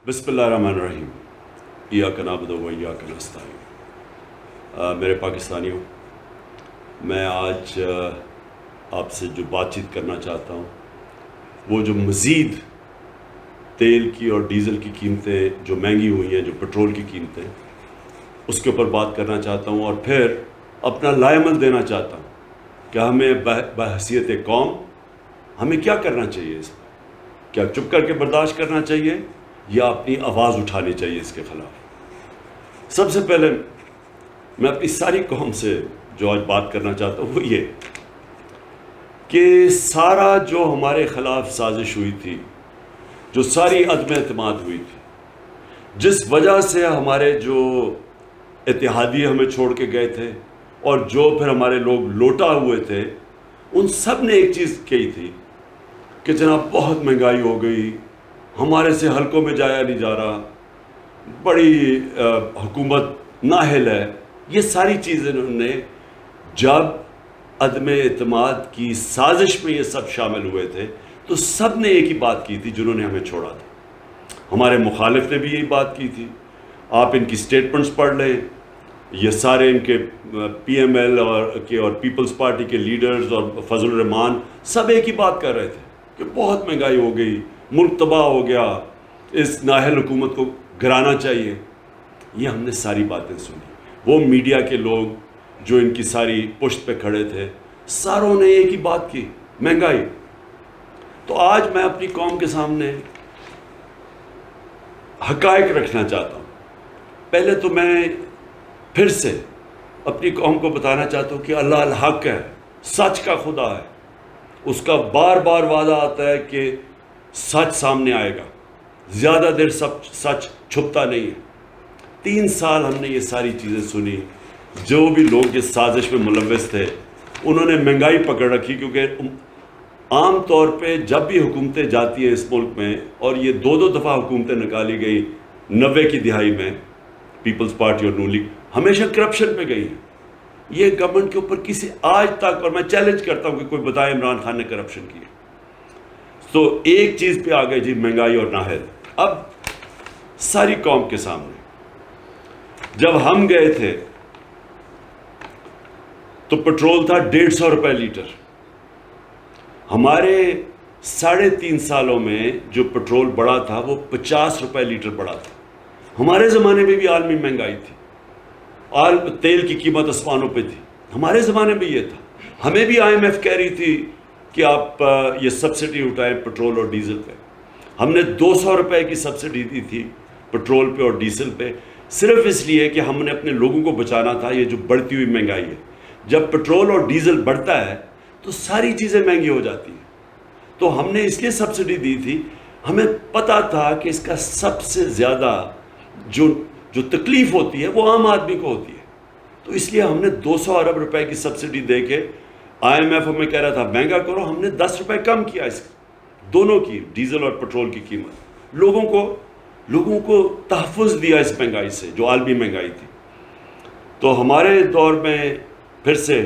بسم اللہ الرحمن الرحیم ایاک نعبد و ایاک نستعین۔ میرے پاکستانیوں، میں آج آپ سے جو بات چیت کرنا چاہتا ہوں وہ جو مزید تیل کی اور ڈیزل کی قیمتیں جو مہنگی ہوئی ہیں، جو پٹرول کی قیمتیں، اس کے اوپر بات کرنا چاہتا ہوں، اور پھر اپنا لائے عمل دینا چاہتا ہوں کہ ہمیں بحیثیت قوم ہمیں کیا کرنا چاہیے۔ اس میں کیا چپ کر کے برداشت کرنا چاہیے یا اپنی آواز اٹھانی چاہیے اس کے خلاف؟ سب سے پہلے میں اپنی ساری قوم سے جو آج بات کرنا چاہتا ہوں وہ یہ کہ سارا جو ہمارے خلاف سازش ہوئی تھی، جو ساری عدم اعتماد ہوئی تھی، جس وجہ سے ہمارے جو اتحادی ہمیں چھوڑ کے گئے تھے اور جو پھر ہمارے لوگ لوٹا ہوئے تھے، ان سب نے ایک چیز کہی تھی کہ جناب بہت مہنگائی ہو گئی، ہمارے سے حلقوں میں جایا نہیں جا رہا، بڑی حکومت نااہل ہے۔ یہ ساری چیزیں انہوں نے جب عدم اعتماد کی سازش میں یہ سب شامل ہوئے تھے تو سب نے ایک ہی بات کی تھی جنہوں نے ہمیں چھوڑا تھا۔ ہمارے مخالف نے بھی یہی بات کی تھی۔ آپ ان کی سٹیٹمنٹس پڑھ لیں، یہ سارے ان کے پی ایم ایل اور پیپلز پارٹی کے لیڈرز اور فضل الرحمان سب ایک ہی بات کر رہے تھے کہ بہت مہنگائی ہو گئی، ملک تباہ ہو گیا، اس نااہل حکومت کو گرانا چاہیے۔ یہ ہم نے ساری باتیں سنی۔ وہ میڈیا کے لوگ جو ان کی ساری پشت پہ کھڑے تھے، ساروں نے ایک ہی بات کی، مہنگائی۔ تو آج میں اپنی قوم کے سامنے حقائق رکھنا چاہتا ہوں۔ پہلے تو میں پھر سے اپنی قوم کو بتانا چاہتا ہوں کہ اللہ الحق ہے، سچ کا خدا ہے۔ اس کا بار بار وعدہ آتا ہے کہ سچ سامنے آئے گا، زیادہ دیر سچ چھپتا نہیں ہے۔ 3 سال ہم نے یہ ساری چیزیں سنی۔ جو بھی لوگ اس سازش میں ملوث تھے انہوں نے مہنگائی پکڑ رکھی، کیونکہ عام طور پہ جب بھی حکومتیں جاتی ہیں اس ملک میں، اور یہ 2 دفعہ حکومتیں نکالی گئی 90 کی دہائی میں، پیپلز پارٹی اور نون لیگ ہمیشہ کرپشن پہ گئی ہیں۔ یہ گورنمنٹ کے اوپر کسی آج تک، اور میں چیلنج کرتا ہوں کہ کوئی بتائے عمران خان نے کرپشن کی ہے۔ تو ایک چیز پہ آ گئی جی، مہنگائی اور نااہل۔ اب ساری قوم کے سامنے جب ہم گئے تھے تو پٹرول تھا 150 روپے لیٹر۔ ہمارے 3.5 سالوں میں جو پٹرول بڑھا تھا وہ 50 روپے لیٹر بڑھا تھا۔ ہمارے زمانے میں بھی عالمی مہنگائی تھی، تیل کی قیمت آسمانوں پہ تھی، ہمارے زمانے میں یہ تھا۔ ہمیں بھی IMF کہہ رہی تھی کہ آپ یہ سبسڈی اٹھائیں پٹرول اور ڈیزل پہ۔ ہم نے 200 روپے کی سبسڈی دی تھی پٹرول پہ اور ڈیزل پہ، صرف اس لیے کہ ہم نے اپنے لوگوں کو بچانا تھا یہ جو بڑھتی ہوئی مہنگائی ہے۔ جب پٹرول اور ڈیزل بڑھتا ہے تو ساری چیزیں مہنگی ہو جاتی ہیں۔ تو ہم نے اس لیے سبسڈی دی تھی، ہمیں پتہ تھا کہ اس کا سب سے زیادہ جو تکلیف ہوتی ہے وہ عام آدمی کو ہوتی ہے۔ تو اس لیے ہم نے 200 ارب روپے کی سبسڈی دے کے، IMF ہمیں کہہ رہا تھا مہنگا کرو، ہم نے 10 روپے کم کیا اس دونوں کی، ڈیزل اور پٹرول کی قیمت۔ لوگوں کو تحفظ دیا اس مہنگائی سے جو عالمی مہنگائی تھی۔ تو ہمارے دور میں پھر سے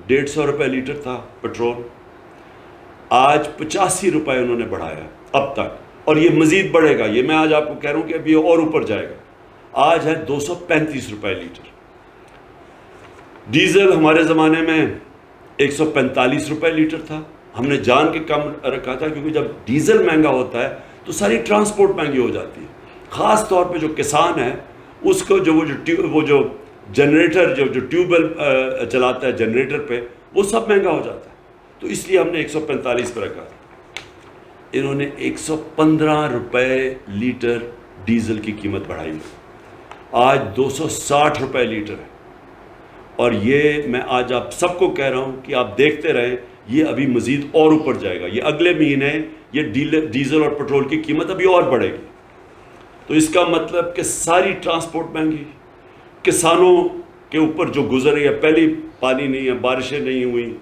150 روپے لیٹر تھا پٹرول، آج 85 روپے انہوں نے بڑھایا اب تک، اور یہ مزید بڑھے گا۔ یہ میں آج آپ کو کہہ رہا ہوں کہ اب یہ اور اوپر جائے گا، آج ہے 235 روپے لیٹر۔ ڈیزل ہمارے زمانے میں 145 روپے لیٹر تھا، ہم نے جان کے کم رکھا تھا، کیونکہ جب ڈیزل مہنگا ہوتا ہے تو ساری ٹرانسپورٹ مہنگی ہو جاتی ہے۔ خاص طور پہ جو کسان ہے اس کو وہ جو جنریٹر جو ٹیوب ویل چلاتا ہے جنریٹر پہ، وہ سب مہنگا ہو جاتا ہے۔ تو اس لیے ہم نے 145 پہ رکھا تھا۔ انہوں نے 115 روپے لیٹر ڈیزل کی قیمت بڑھائی، آج 260 روپے لیٹر ہے۔ اور یہ میں آج آپ سب کو کہہ رہا ہوں کہ آپ دیکھتے رہیں، یہ ابھی مزید اور اوپر جائے گا۔ یہ اگلے مہینے یہ ڈیزل اور پٹرول کی قیمت ابھی اور بڑھے گی۔ تو اس کا مطلب کہ ساری ٹرانسپورٹ مہنگی، کسانوں کے اوپر جو گزر رہی ہے، پہلی پانی نہیں ہے، بارشیں نہیں ہوئی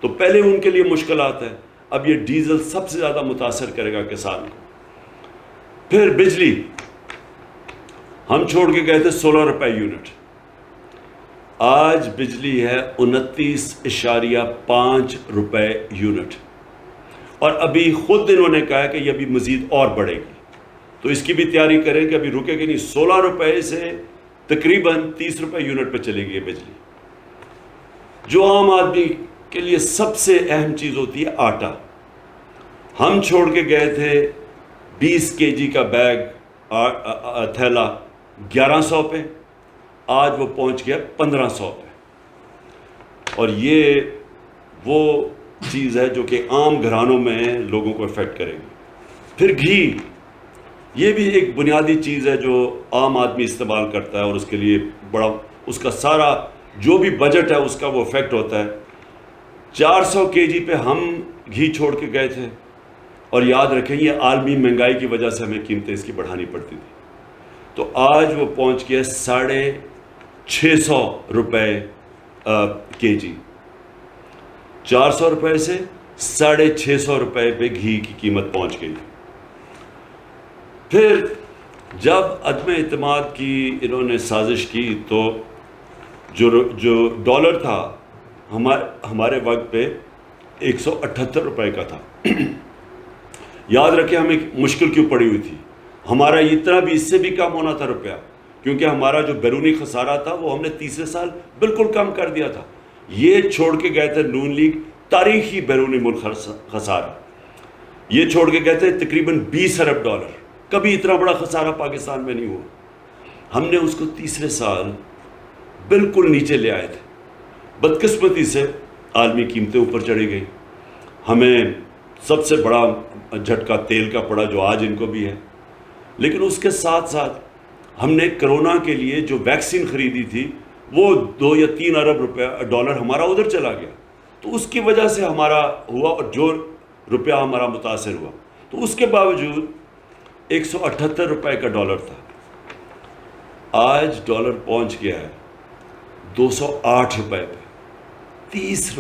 تو پہلے ان کے لیے مشکلات ہیں، اب یہ ڈیزل سب سے زیادہ متاثر کرے گا کسان کو۔ پھر بجلی ہم چھوڑ کے گئے تھے 16 روپے یونٹ، آج بجلی ہے 29.5 روپے یونٹ، اور ابھی خود انہوں نے کہا کہ یہ ابھی مزید اور بڑھے گی۔ تو تو اس کی بھی تیاری کریں کہ ابھی رکے گی نہیں. 16 روپے سے تقریباً 30 روپے یونٹ پہ چلے گی بجلی. جو عام آدمی کے لیے سب سے اہم چیز ہوتی ہے آٹا. ہم چھوڑ کے گئے تھے 20 kg کا بیگ تھیلا 1100 پہ, آج وہ پہنچ گیا 1500 پہ. اور یہ وہ چیز ہے جو کہ عام گھرانوں میں لوگوں کو افیکٹ کرے گی. پھر گھی, یہ بھی ایک بنیادی چیز ہے جو عام آدمی استعمال کرتا ہے, اور اس کے لیے بڑا اس کا سارا جو بھی بجٹ ہے اس کا وہ افیکٹ ہوتا ہے. 400 kg پہ ہم گھی چھوڑ کے گئے تھے, اور یاد رکھیں یہ عالمی مہنگائی کی وجہ سے ہمیں قیمتیں اس کی بڑھانی پڑتی تھی. تو آج وہ پہنچ گیا 650 روپے kg. 400 روپے سے 650 روپے پہ گھی کی قیمت پہنچ گئی. پھر جب عدم اعتماد کی انہوں نے سازش کی تو جو ڈالر تھا ہمارے وقت پہ 178 روپے کا تھا. یاد رکھیں ہمیں مشکل کیوں پڑی ہوئی تھی, ہمارا اتنا بھی اس سے بھی کم ہونا تھا روپیہ, کیونکہ ہمارا جو بیرونی خسارہ تھا وہ ہم نے تیسرے سال بالکل کم کر دیا تھا. یہ چھوڑ کے گئے تھے نون لیگ تاریخی بیرونی ملک خسارہ, یہ چھوڑ کے گئے تھے تقریباً 20 ارب ڈالر. کبھی اتنا بڑا خسارہ پاکستان میں نہیں ہوا. ہم نے اس کو تیسرے سال بالکل نیچے لے آئے تھے. بدقسمتی سے عالمی قیمتیں اوپر چڑھی گئی. ہمیں سب سے بڑا جھٹکا تیل کا پڑا جو آج ان کو بھی ہے. لیکن اس کے ساتھ ساتھ ہم نے کرونا کے لیے جو ویکسین خریدی تھی وہ 2 یا 3 ارب ڈالر ہمارا ادھر چلا گیا. تو اس کی وجہ سے ہمارا ہوا, اور جو روپیہ ہمارا متاثر ہوا. تو اس کے باوجود 178 روپے کا ڈالر تھا, آج ڈالر پہنچ گیا ہے 208 روپے پہ. 30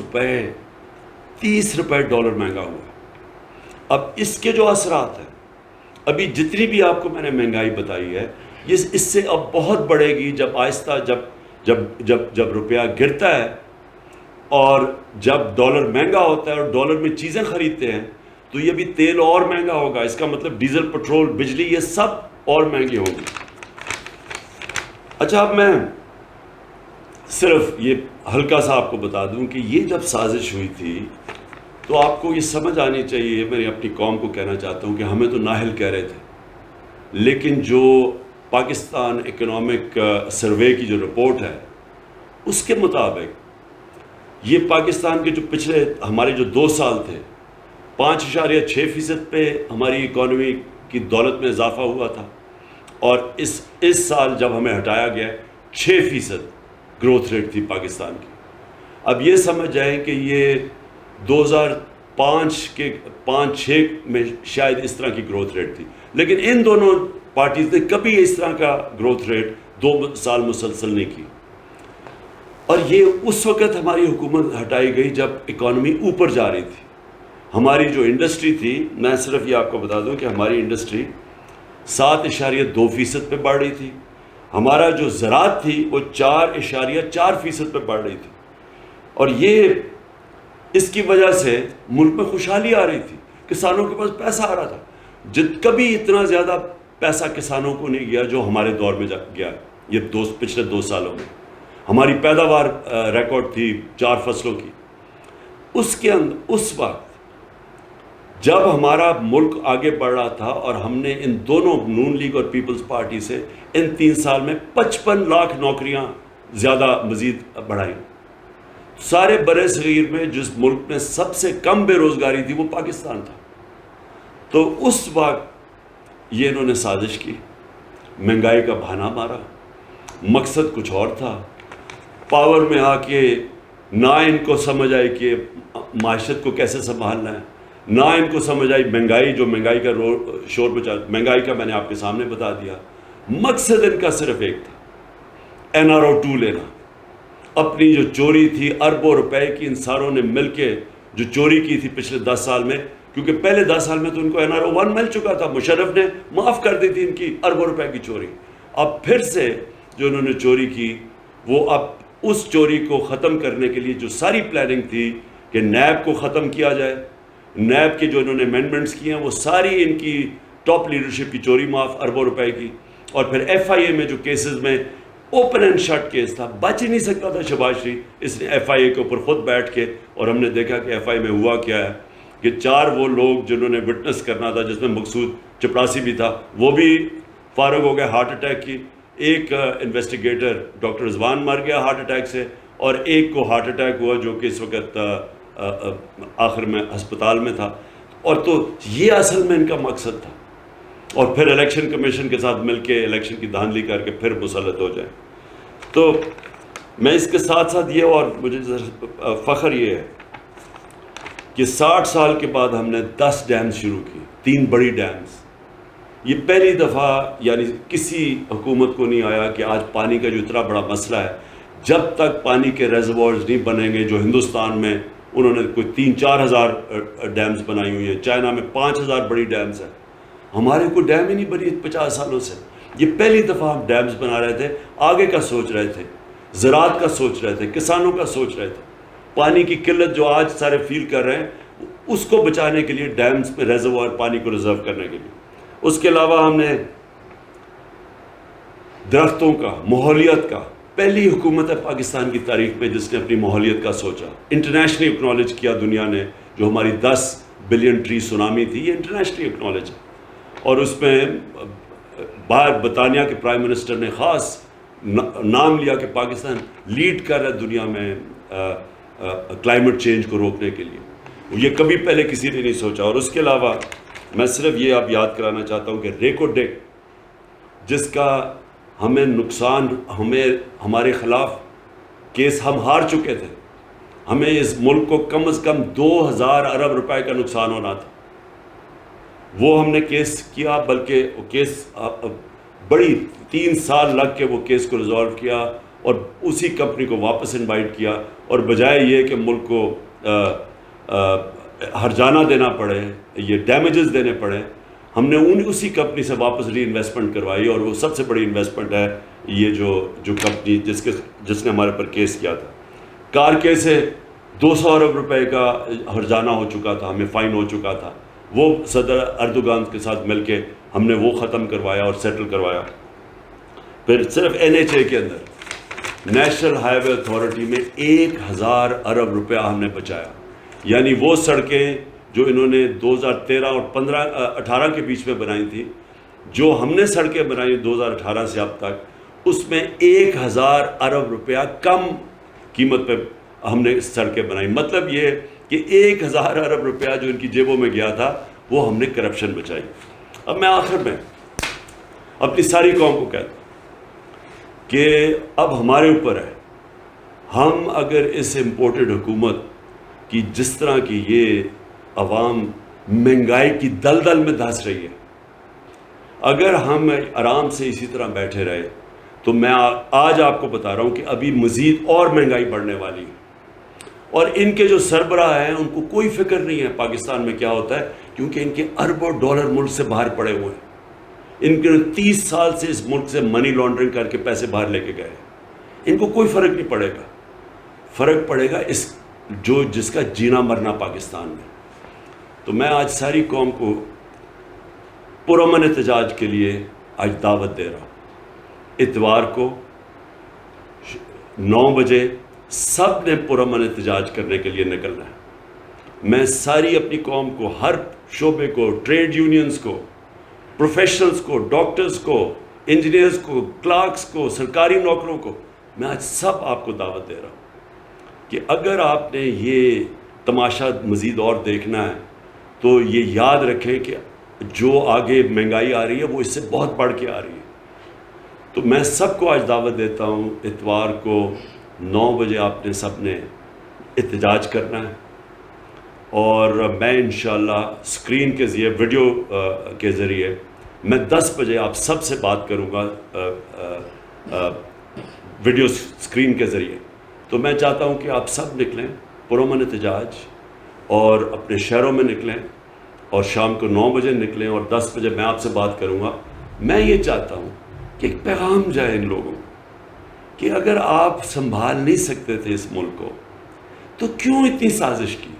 روپے ڈالر مہنگا ہوا. اب اس کے جو اثرات ہیں, ابھی جتنی بھی آپ کو میں نے مہنگائی بتائی ہے, یہ اس سے اب بہت بڑھے گی جب آہستہ جب روپیہ گرتا ہے اور جب ڈالر مہنگا ہوتا ہے اور ڈالر میں چیزیں خریدتے ہیں تو یہ بھی تیل اور مہنگا ہوگا. اس کا مطلب ڈیزل, پٹرول, بجلی یہ سب اور مہنگی ہوں گی. اچھا, اب میں صرف یہ ہلکا سا آپ کو بتا دوں کہ یہ جب سازش ہوئی تھی تو آپ کو یہ سمجھ آنی چاہیے, میں اپنی قوم کو کہنا چاہتا ہوں کہ ہمیں تو نااہل کہہ رہے تھے, لیکن جو پاکستان اکنامک سروے کی جو رپورٹ ہے اس کے مطابق یہ پاکستان کے جو پچھلے ہمارے جو 2 سال تھے 5.6% پہ ہماری اکانومی کی دولت میں اضافہ ہوا تھا, اور اس سال جب ہمیں ہٹایا گیا 6% گروتھ ریٹ تھی پاکستان کی. اب یہ سمجھ جائیں کہ یہ 2005 کے 5-6 میں شاید اس طرح کی گروتھ ریٹ تھی, لیکن ان دونوں پارٹیز نے کبھی اس طرح کا گروتھ ریٹ 2 سال مسلسل نہیں کی. اور یہ اس وقت ہماری حکومت ہٹائی گئی جب اکانومی اوپر جا رہی تھی. ہماری جو انڈسٹری تھی, میں صرف یہ آپ کو بتا دوں کہ ہماری انڈسٹری 7.2% پہ بڑھ رہی تھی. ہمارا جو زراعت تھی وہ 4.4% پہ بڑھ رہی تھی. اور یہ اس کی وجہ سے ملک میں خوشحالی آ رہی تھی, کسانوں کے پاس پیسہ آ رہا تھا. کبھی اتنا زیادہ پیسہ کسانوں کو نہیں گیا جو ہمارے دور میں گیا یہ پچھلے 2 سالوں میں. ہماری پیداوار ریکارڈ تھی 4 فصلوں کی. اس وقت جب ہمارا ملک آگے بڑھ رہا تھا اور ہم نے ان دونوں نون لیگ اور پیپلز پارٹی سے ان 3 سال میں 55 لاکھ نوکریاں زیادہ مزید بڑھائیں. سارے برے صغیر میں جس ملک میں سب سے کم بے روزگاری تھی وہ پاکستان تھا. تو اس وقت یہ انہوں نے سازش کی, مہنگائی کا بہانہ مارا, مقصد کچھ اور تھا. پاور میں آ کے نہ ان کو سمجھ آئی کہ معیشت کو کیسے سنبھالنا ہے, نہ ان کو سمجھ آئی مہنگائی کا شور مچا. مہنگائی کا میں نے آپ کے سامنے بتا دیا. مقصد ان کا صرف ایک تھا, NRO2 لینا. اپنی جو چوری تھی اربوں روپے کی, ان ساروں نے مل کے جو چوری کی تھی پچھلے 10 سال میں, کیونکہ پہلے 10 سال میں تو ان کو NRO1 مل چکا تھا, مشرف نے معاف کر دی تھی ان کی اربوں روپے کی چوری. اب پھر سے جو انہوں نے چوری کی وہ اب اس چوری کو ختم کرنے کے لیے جو ساری پلاننگ تھی کہ نیب کو ختم کیا جائے, نیب کے جو انہوں نے امینڈمنٹس کیے ہیں وہ ساری ان کی ٹاپ لیڈرشپ کی چوری معاف اربوں روپے کی، اور پھر ایف آئی اے میں جو کیسز میں اوپن اینڈ شٹ کیس تھا، بچ ہی نہیں سکتا تھا شہباز شریف، اس نے ایف آئی اے کے اوپر خود بیٹھ کے، اور ہم نے دیکھا کہ ایف آئی اے میں ہوا کیا ہے کہ 4 وہ لوگ جنہوں نے وٹنس کرنا تھا، جس میں مقصود چپڑاسی بھی تھا، وہ بھی فارغ ہو گئے ہارٹ اٹیک کی، ایک انویسٹیگیٹر ڈاکٹر رضوان مر گیا ہارٹ اٹیک سے، اور ایک کو ہارٹ اٹیک ہوا جو کہ اس وقت آخر میں ہسپتال میں تھا. اور تو یہ اصل میں ان کا مقصد تھا، اور پھر الیکشن کمیشن کے ساتھ مل کے الیکشن کی دھاندلی کر کے پھر مسلط ہو جائیں. تو میں اس کے ساتھ ساتھ یہ، اور مجھے فخر یہ ہے کہ 60 سال کے بعد ہم نے 10 ڈیمز شروع کی، 3 بڑی ڈیمز. یہ پہلی دفعہ یعنی کسی حکومت کو نہیں آیا کہ آج پانی کا جو اتنا بڑا مسئلہ ہے، جب تک پانی کے ریزروارز نہیں بنیں گے، جو ہندوستان میں انہوں نے کوئی 3-4 ہزار ڈیمز بنائی ہوئی ہیں، چائنا میں 5,000 بڑی ڈیمز ہیں، ہمارے کوئی ڈیم ہی نہیں بنی 50 سالوں سے. یہ پہلی دفعہ ہم ڈیمز بنا رہے تھے، آگے کا سوچ رہے تھے، زراعت کا سوچ رہے تھے، کسانوں کا سوچ رہے تھے. پانی کی قلت جو آج سارے فیل کر رہے ہیں، اس کو بچانے کے لیے ڈیمز میں ریزروار پانی کو ریزرو کرنے کے لیے. اس کے علاوہ ہم نے درختوں کا، ماحولیت کا، پہلی حکومت ہے پاکستان کی تاریخ میں جس نے اپنی ماحولیت کا سوچا، انٹرنیشنلی اکنالج کیا دنیا نے. جو ہماری 10 بلین ٹری سونامی تھی، یہ انٹرنیشنلی اکنالج ہے. اور اس میں باہر برطانیہ کے پرائم منسٹر نے خاص نام لیا کہ پاکستان لیڈ کر رہا ہے دنیا میں کلائمیٹ چینج کو روکنے کے لیے. یہ کبھی پہلے کسی نے نہیں سوچا. اور اس کے علاوہ میں صرف یہ اب یاد کرانا چاہتا ہوں کہ ریکو ڈیک، جس کا ہمیں نقصان، ہمارے خلاف کیس ہم ہار چکے تھے، ہمیں اس ملک کو کم از کم 2,000 ارب روپے کا نقصان ہونا تھا، وہ ہم نے کیس کیا. بلکہ وہ کیس بڑی 3 سال لگ کے وہ کیس کو ریزالو کیا، اور اسی کمپنی کو واپس انوائٹ کیا. اور بجائے یہ کہ ملک کو ہرجانہ دینا پڑے، یہ ڈیمیجز دینے پڑے، ہم نے اسی کمپنی سے واپس ری انویسٹمنٹ کروائی. اور وہ سب سے بڑی انویسٹمنٹ ہے یہ جو کمپنی جس نے ہمارے پر کیس کیا تھا. کارکے سے 200 ارب روپے کا ہرجانہ ہو چکا تھا، ہمیں فائن ہو چکا تھا. وہ صدر اردوغان کے ساتھ مل کے ہم نے وہ ختم کروایا اور سیٹل کروایا. پھر صرف NHA کے اندر نیشنل ہائی وے اتھارٹی میں 1,000 ارب روپیہ ہم نے بچایا. یعنی وہ سڑکیں جو انہوں نے 2013 اور 18 کے بیچ میں بنائی تھی، جو ہم نے سڑکیں بنائی 2018 سے اب تک، اس میں 1,000 ارب روپیہ کم قیمت پہ ہم نے سڑکیں بنائی. مطلب یہ کہ 1,000 ارب روپیہ جو ان کی جیبوں میں گیا تھا وہ ہم نے کرپشن بچائی. اب میں آخر میں اپنی ساری قوم کو کہتا ہوں کہ اب ہمارے اوپر ہے، ہم اگر اس امپورٹڈ حکومت کی جس طرح کی یہ عوام مہنگائی کی دلدل میں دھنس رہی ہے، اگر ہم آرام سے اسی طرح بیٹھے رہے تو میں آج آپ کو بتا رہا ہوں کہ ابھی مزید اور مہنگائی بڑھنے والی ہے. اور ان کے جو سربراہ ہیں ان کو کوئی فکر نہیں ہے پاکستان میں کیا ہوتا ہے، کیونکہ ان کے اربوں ڈالر ملک سے باہر پڑے ہوئے ہیں. ان کے 30 سال سے اس ملک سے منی لانڈرنگ کر کے پیسے باہر لے کے گئے. ان کو کوئی فرق نہیں پڑے گا. فرق پڑے گا جس کا جینا مرنا پاکستان میں. تو میں آج ساری قوم کو پرامن احتجاج کے لیے آج دعوت دے رہا ہوں. اتوار کو 9 بجے سب نے پرامن احتجاج کرنے کے لیے نکلنا ہے. میں ساری اپنی قوم کو، ہر شعبے کو، ٹریڈ یونینز کو، پروفیشنلز کو، ڈاکٹرز کو، انجینئرز کو، کلرکس کو، سرکاری نوکروں کو، میں آج سب آپ کو دعوت دے رہا ہوں کہ اگر آپ نے یہ تماشا مزید اور دیکھنا ہے تو یہ یاد رکھیں کہ جو آگے مہنگائی آ رہی ہے وہ اس سے بہت بڑھ کے آ رہی ہے. تو میں سب کو آج دعوت دیتا ہوں، اتوار کو 9 بجے آپ نے سب نے احتجاج کرنا ہے. اور میں انشاءاللہ اسکرین کے ذریعے، ویڈیو کے ذریعے میں 10 بجے آپ سب سے بات کروں گا ویڈیو اسکرین کے ذریعے. تو میں چاہتا ہوں کہ آپ سب نکلیں پرامن احتجاج، اور اپنے شہروں میں نکلیں، اور شام کو 9 بجے نکلیں، اور 10 بجے میں آپ سے بات کروں گا. میں یہ چاہتا ہوں کہ ایک پیغام جائے ان لوگوں کہ اگر آپ سنبھال نہیں سکتے تھے اس ملک کو تو کیوں اتنی سازش کی.